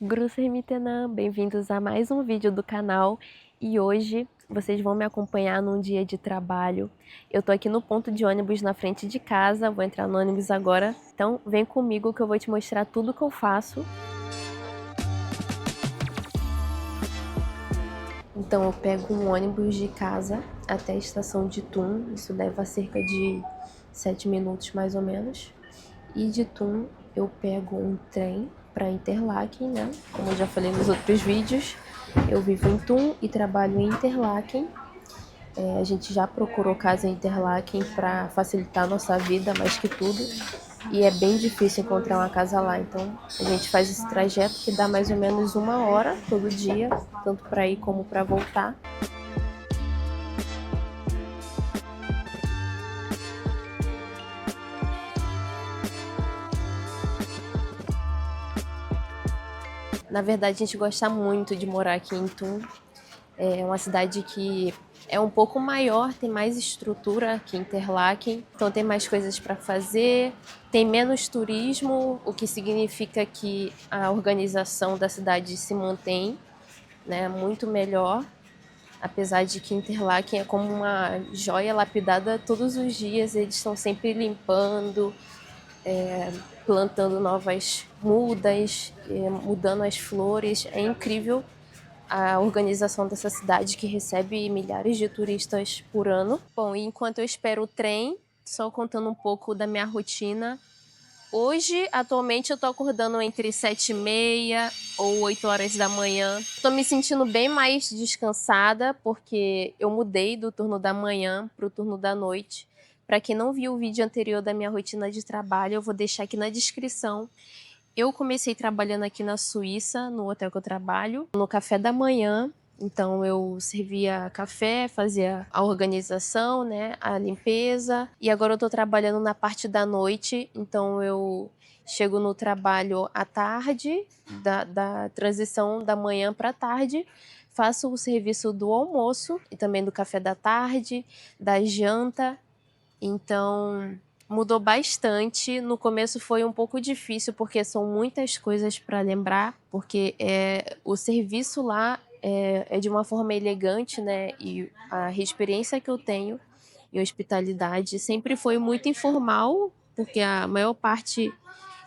Grüße bem-vindos a mais um vídeo do canal e hoje vocês vão me acompanhar num dia de trabalho. Eu tô aqui no ponto de ônibus na frente de casa, vou entrar no ônibus agora, então vem comigo que eu vou te mostrar tudo que eu faço. Então eu pego um ônibus de casa até a estação de Thun, isso leva cerca de 7 minutos mais ou menos. E de Thun eu pego um trem para Interlaken, né? Como eu já falei nos outros vídeos, eu vivo em Thun e trabalho em Interlaken. A gente já procurou casa em Interlaken para facilitar a nossa vida, mais que tudo. E é bem difícil encontrar uma casa lá, então a gente faz esse trajeto que dá mais ou menos 1 hora todo dia, tanto para ir como para voltar. Na verdade, a gente gosta muito de morar aqui em Thun. É uma cidade que é um pouco maior, tem mais estrutura que Interlaken, então tem mais coisas para fazer, tem menos turismo, o que significa que a organização da cidade se mantém, né, muito melhor, apesar de que Interlaken é como uma joia lapidada todos os dias, eles estão sempre limpando, plantando novas mudas, mudando as flores, é incrível a organização dessa cidade que recebe milhares de turistas por ano. Bom, e enquanto eu espero o trem, só contando um pouco da minha rotina. Hoje, atualmente, eu tô acordando entre 7h30 ou 8 horas da manhã. Tô me sentindo bem mais descansada, porque eu mudei do turno da manhã pro turno da noite. Para quem não viu o vídeo anterior da minha rotina de trabalho, eu vou deixar aqui na descrição. Eu comecei trabalhando aqui na Suíça, no hotel que eu trabalho, no café da manhã. Então eu servia café, fazia a organização, né, a limpeza. E agora eu tô trabalhando na parte da noite, então eu chego no trabalho à tarde, da transição da manhã para tarde. Faço o serviço do almoço e também do café da tarde, da janta. Então mudou bastante. No começo foi um pouco difícil, porque são muitas coisas para lembrar, porque o serviço lá é de uma forma elegante, né? E a experiência que eu tenho em hospitalidade sempre foi muito informal, porque a maior parte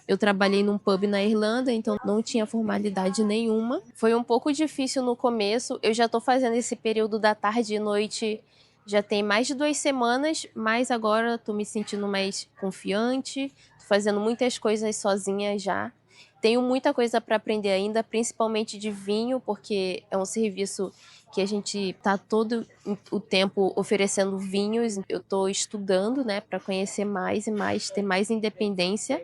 eu trabalhei num pub na Irlanda, então não tinha formalidade nenhuma. Foi um pouco difícil no começo. Eu já estou fazendo esse período da tarde e noite já tem mais de 2 semanas, mas agora estou me sentindo mais confiante, tô fazendo muitas coisas sozinha já. Tenho muita coisa para aprender ainda, principalmente de vinho, porque é um serviço que a gente está todo o tempo oferecendo vinhos. Eu estou estudando, né, para conhecer mais e mais, ter mais independência.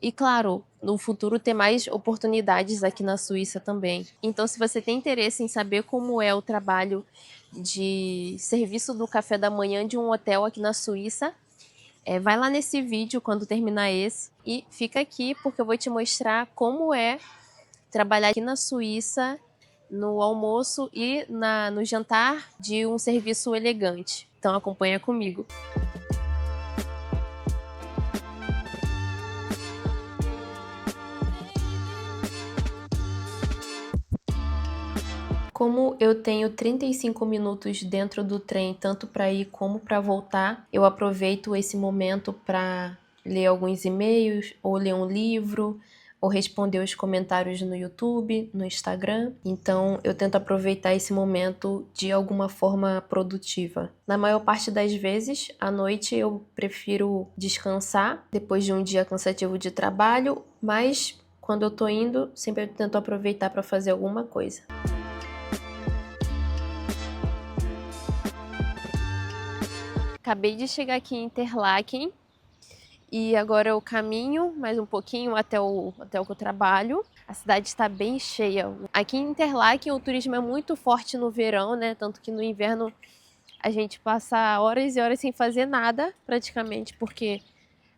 E claro, no futuro ter mais oportunidades aqui na Suíça também. Então, se você tem interesse em saber como é o trabalho de serviço do café da manhã de um hotel aqui na Suíça, vai lá nesse vídeo quando terminar esse e fica aqui porque eu vou te mostrar como é trabalhar aqui na Suíça no almoço e no jantar de um serviço elegante. Então acompanha comigo. Como eu tenho 35 minutos dentro do trem, tanto para ir como para voltar, eu aproveito esse momento para ler alguns e-mails, ou ler um livro, ou responder os comentários no YouTube, no Instagram. Então, eu tento aproveitar esse momento de alguma forma produtiva. Na maior parte das vezes, à noite eu prefiro descansar depois de um dia cansativo de trabalho, mas quando eu tô indo, sempre eu tento aproveitar para fazer alguma coisa. Acabei de chegar aqui em Interlaken e agora eu caminho mais um pouquinho até o hotel que eu trabalho. A cidade está bem cheia. Aqui em Interlaken o turismo é muito forte no verão, né? Tanto que no inverno a gente passa horas e horas sem fazer nada, praticamente, porque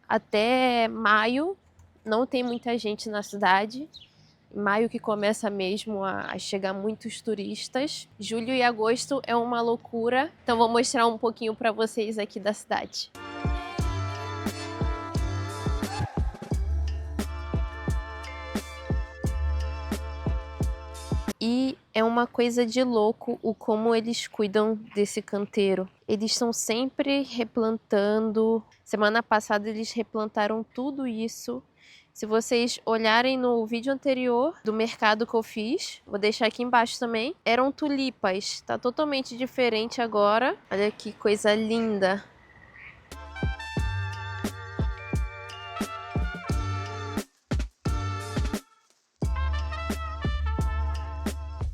até maio não tem muita gente na cidade. Em maio que começa mesmo a chegar muitos turistas. Julho e agosto é uma loucura. Então vou mostrar um pouquinho para vocês aqui da cidade. E é uma coisa de louco o como eles cuidam desse canteiro. Eles estão sempre replantando. Semana passada eles replantaram tudo isso. Se vocês olharem no vídeo anterior do mercado que eu fiz, vou deixar aqui embaixo também, eram tulipas. Tá totalmente diferente agora. Olha que coisa linda.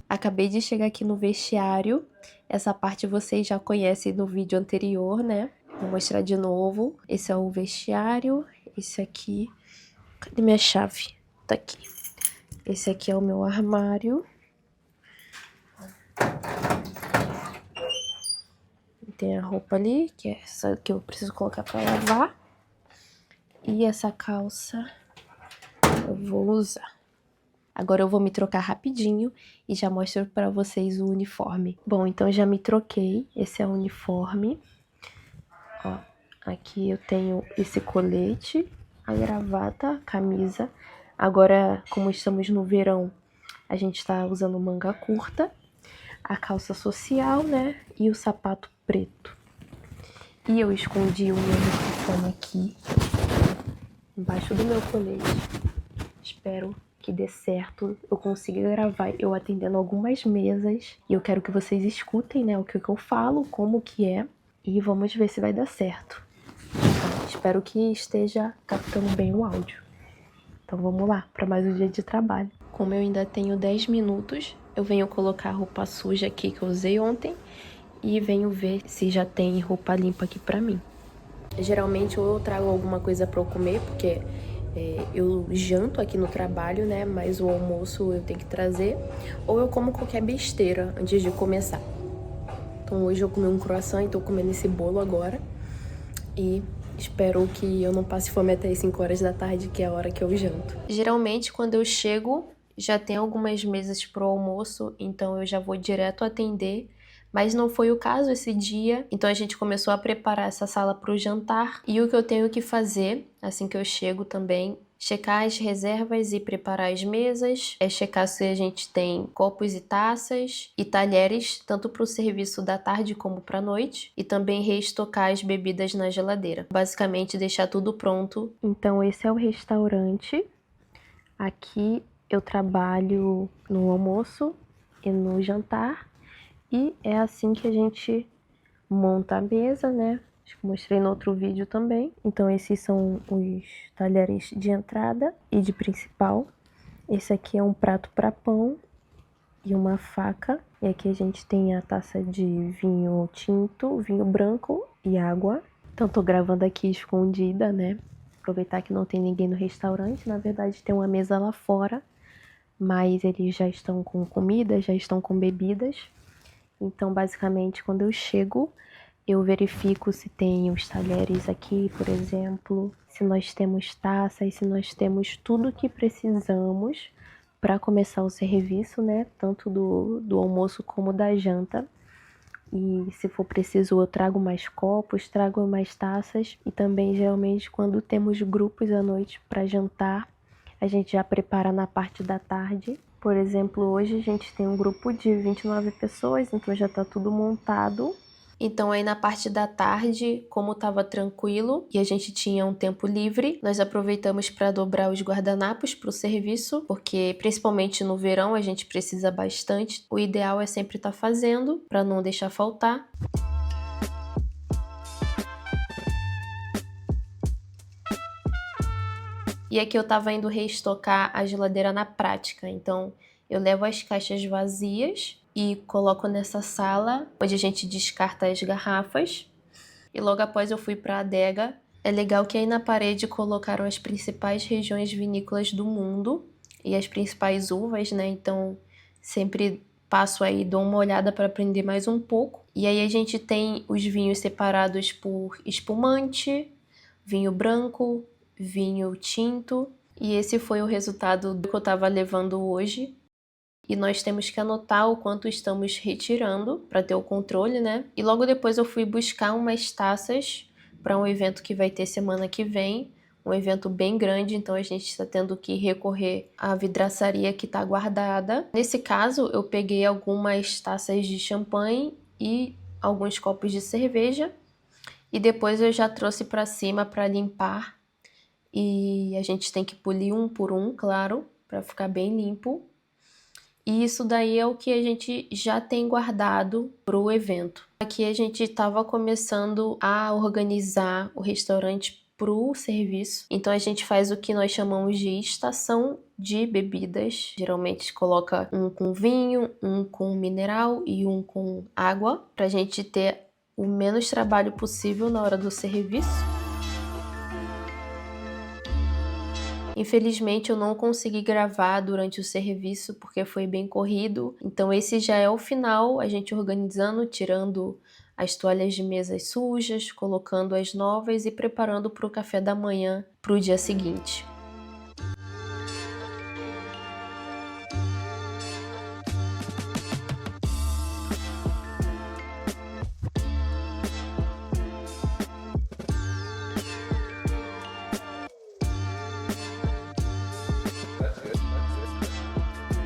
Acabei de chegar aqui no vestiário. Essa parte vocês já conhecem no vídeo anterior, né? Vou mostrar de novo. Esse é o vestiário. Esse aqui... Cadê minha chave? Tá aqui. Esse aqui é o meu armário. Tem a roupa ali, que é essa que eu preciso colocar pra lavar. E essa calça eu vou usar. Agora eu vou me trocar rapidinho e já mostro pra vocês o uniforme. Bom, então eu já me troquei. Esse é o uniforme. Ó, aqui eu tenho esse colete, a gravata, a camisa. Agora, como estamos no verão, a gente tá usando manga curta, a calça social, né? E o sapato preto. E eu escondi o meu microfone aqui, embaixo do meu colete. Espero que dê certo, eu consiga gravar eu atendendo algumas mesas. E eu quero que vocês escutem, né, o que eu falo, como que é. E vamos ver se vai dar certo. Então, espero que esteja captando bem o áudio. Então vamos lá, para mais um dia de trabalho. Como eu ainda tenho 10 minutos, eu venho colocar a roupa suja aqui que eu usei ontem. E venho ver se já tem roupa limpa aqui pra mim. Geralmente ou eu trago alguma coisa pra eu comer, porque eu janto aqui no trabalho, né? Mas o almoço eu tenho que trazer. Ou eu como qualquer besteira antes de começar. Então hoje eu comi um croissant e tô comendo esse bolo agora. E espero que eu não passe fome até as 5 horas da tarde, que é a hora que eu janto. Geralmente quando eu chego, já tem algumas mesas pro almoço, então eu já vou direto atender. Mas não foi o caso esse dia, então a gente começou a preparar essa sala para o jantar. E o que eu tenho que fazer, assim que eu chego também, checar as reservas e preparar as mesas, checar se a gente tem copos e taças e talheres, tanto para o serviço da tarde como para a noite, e também reestocar as bebidas na geladeira. Basicamente, deixar tudo pronto. Então esse é o restaurante. Aqui eu trabalho no almoço e no jantar. E é assim que a gente monta a mesa, né? Acho que mostrei no outro vídeo também. Então esses são os talheres de entrada e de principal. Esse aqui é um prato para pão e uma faca. E aqui a gente tem a taça de vinho tinto, vinho branco e água. Então tô gravando aqui escondida, né? Aproveitar que não tem ninguém no restaurante. Na verdade tem uma mesa lá fora, mas eles já estão com comida, já estão com bebidas. Então, basicamente, quando eu chego, eu verifico se tem os talheres aqui, por exemplo, se nós temos taças, se nós temos tudo que precisamos para começar o serviço, né? Tanto do almoço como da janta. E se for preciso, eu trago mais copos, trago mais taças. E também, geralmente, quando temos grupos à noite para jantar, a gente já prepara na parte da tarde. Por exemplo, hoje a gente tem um grupo de 29 pessoas, então já tá tudo montado. Então aí na parte da tarde, como tava tranquilo e a gente tinha um tempo livre, nós aproveitamos para dobrar os guardanapos para o serviço, porque principalmente no verão a gente precisa bastante. O ideal é sempre estar fazendo para não deixar faltar. E aqui eu tava indo reestocar a geladeira na prática, então eu levo as caixas vazias e coloco nessa sala, onde a gente descarta as garrafas. E logo após eu fui para a adega. É legal que aí na parede colocaram as principais regiões vinícolas do mundo e as principais uvas, né? Então sempre passo aí, dou uma olhada para aprender mais um pouco. E aí a gente tem os vinhos separados por espumante, vinho branco, vinho tinto, e esse foi o resultado do que eu estava levando hoje. E nós temos que anotar o quanto estamos retirando para ter o controle, né? E logo depois eu fui buscar umas taças para um evento que vai ter semana que vem, um evento bem grande, então a gente está tendo que recorrer à vidraçaria que está guardada. Nesse caso, eu peguei algumas taças de champanhe e alguns copos de cerveja e depois eu já trouxe para cima para limpar, e a gente tem que polir um por um, claro, para ficar bem limpo. E isso daí é o que a gente já tem guardado para o evento. Aqui a gente estava começando a organizar o restaurante para o serviço. Então a gente faz o que nós chamamos de estação de bebidas. Geralmente coloca um com vinho, um com mineral e um com água, para a gente ter o menos trabalho possível na hora do serviço. Infelizmente eu não consegui gravar durante o serviço porque foi bem corrido, então esse já é o final, a gente organizando, tirando as toalhas de mesas sujas, colocando as novas e preparando para o café da manhã para o dia seguinte.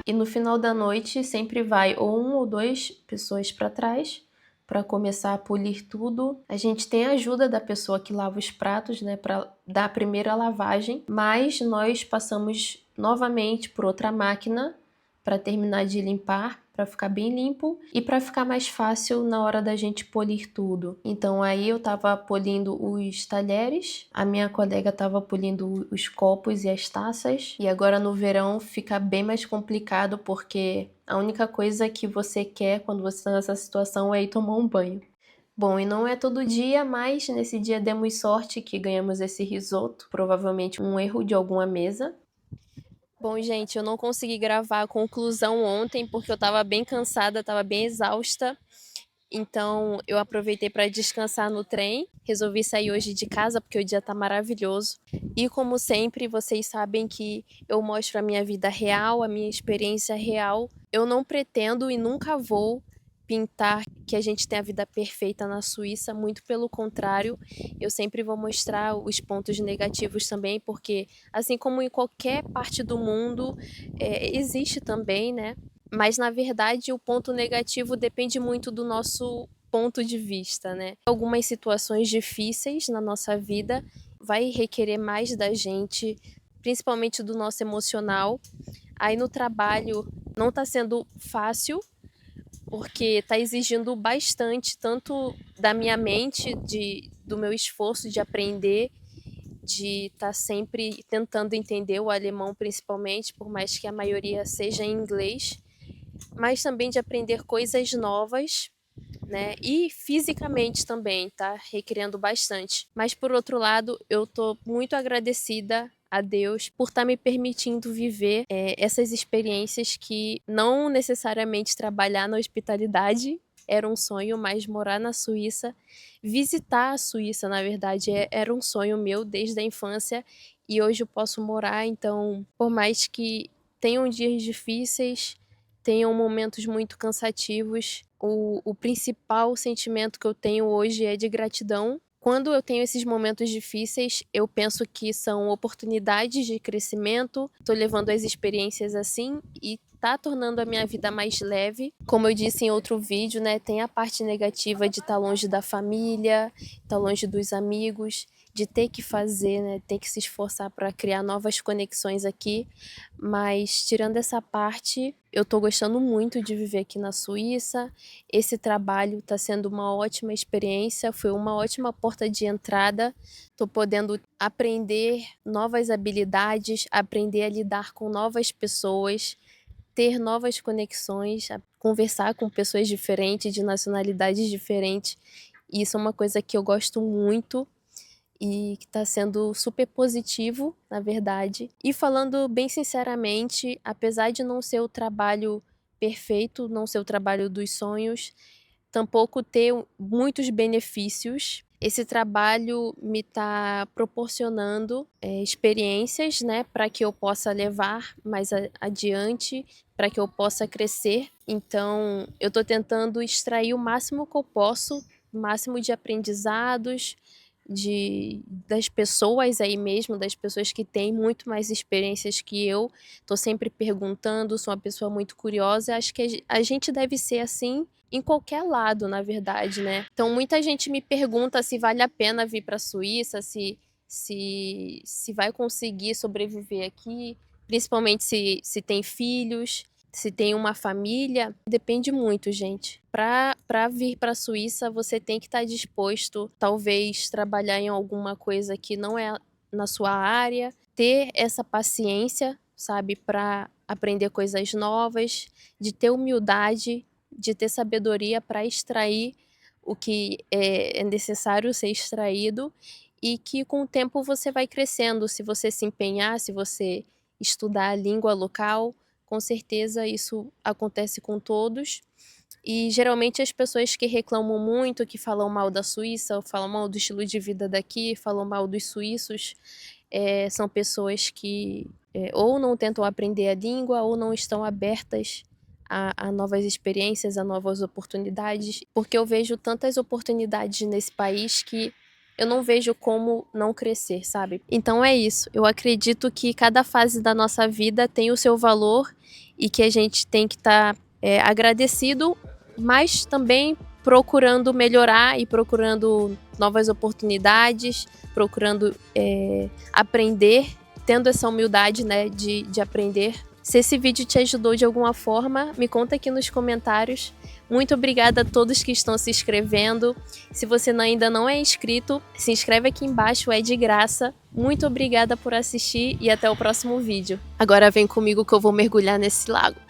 E no final da noite sempre vai ou um ou duas pessoas para trás para começar a polir tudo. A gente tem a ajuda da pessoa que lava os pratos, né, para dar a primeira lavagem, mas nós passamos novamente por outra máquina para terminar de limpar, para ficar bem limpo e para ficar mais fácil na hora da gente polir tudo. Então aí eu estava polindo os talheres, a minha colega estava polindo os copos e as taças, e agora no verão fica bem mais complicado porque a única coisa que você quer quando você está nessa situação é ir tomar um banho. Bom, e não é todo dia, mas nesse dia demos sorte que ganhamos esse risoto, provavelmente um erro de alguma mesa. Bom, gente, eu não consegui gravar a conclusão ontem porque eu estava bem cansada, estava bem exausta. Então eu aproveitei para descansar no trem. Resolvi sair hoje de casa porque o dia tá maravilhoso. E como sempre, vocês sabem que eu mostro a minha vida real, a minha experiência real. Eu não pretendo e nunca vou pintar que a gente tem a vida perfeita na Suíça, muito pelo contrário, eu sempre vou mostrar os pontos negativos também, porque assim como em qualquer parte do mundo, existe também, né? Mas na verdade o ponto negativo depende muito do nosso ponto de vista, né? Algumas situações difíceis na nossa vida vai requerer mais da gente, principalmente do nosso emocional. Aí no trabalho não está sendo fácil, porque está exigindo bastante, tanto da minha mente, do meu esforço de aprender, de estar sempre tentando entender o alemão principalmente, por mais que a maioria seja em inglês, mas também de aprender coisas novas, né? E fisicamente também, tá requerendo bastante. Mas por outro lado, eu tô muito agradecida a Deus por estar me permitindo viver essas experiências, que não necessariamente trabalhar na hospitalidade era um sonho, mas morar na Suíça, visitar a Suíça, na verdade, era um sonho meu desde a infância, e hoje eu posso morar. Então, por mais que tenham dias difíceis, tenham momentos muito cansativos, o principal sentimento que eu tenho hoje é de gratidão. Quando eu tenho esses momentos difíceis, eu penso que são oportunidades de crescimento. Estou levando as experiências assim e tá tornando a minha vida mais leve. Como eu disse em outro vídeo, né, tem a parte negativa de estar longe da família, estar longe dos amigos, de ter que fazer, né, ter que se esforçar para criar novas conexões aqui. Mas tirando essa parte, eu estou gostando muito de viver aqui na Suíça. Esse trabalho está sendo uma ótima experiência, foi uma ótima porta de entrada. Estou podendo aprender novas habilidades, aprender a lidar com novas pessoas, ter novas conexões, conversar com pessoas diferentes, de nacionalidades diferentes. E isso é uma coisa que eu gosto muito e que está sendo super positivo, na verdade. E falando bem sinceramente, apesar de não ser o trabalho perfeito, não ser o trabalho dos sonhos, tampouco ter muitos benefícios, esse trabalho me está proporcionando experiências, né, para que eu possa levar mais adiante, para que eu possa crescer. Então, eu estou tentando extrair o máximo que eu posso, o máximo de aprendizados, das pessoas aí mesmo, das pessoas que têm muito mais experiências que eu. Tô sempre perguntando, sou uma pessoa muito curiosa. Acho que a gente deve ser assim em qualquer lado, na verdade, né? Então, muita gente me pergunta se vale a pena vir para a Suíça, se vai conseguir sobreviver aqui, principalmente se tem filhos, se tem uma família. Depende muito, gente. Para vir para a Suíça, você tem que estar disposto, talvez, trabalhar em alguma coisa que não é na sua área, ter essa paciência, sabe, para aprender coisas novas, de ter humildade, de ter sabedoria para extrair o que é necessário ser extraído, e que com o tempo você vai crescendo. Se você se empenhar, se você estudar a língua local, com certeza isso acontece com todos. E geralmente as pessoas que reclamam muito, que falam mal da Suíça, ou falam mal do estilo de vida daqui, falam mal dos suíços, são pessoas que ou não tentam aprender a língua ou não estão abertas a novas experiências, a novas oportunidades, porque eu vejo tantas oportunidades nesse país que eu não vejo como não crescer, sabe? Então é isso. Eu acredito que cada fase da nossa vida tem o seu valor e que a gente tem que estar agradecido, mas também procurando melhorar e procurando novas oportunidades, procurando aprender, tendo essa humildade, né, de aprender. Se esse vídeo te ajudou de alguma forma, me conta aqui nos comentários. Muito obrigada a todos que estão se inscrevendo. Se você ainda não é inscrito, se inscreve aqui embaixo, é de graça. Muito obrigada por assistir e até o próximo vídeo. Agora vem comigo que eu vou mergulhar nesse lago.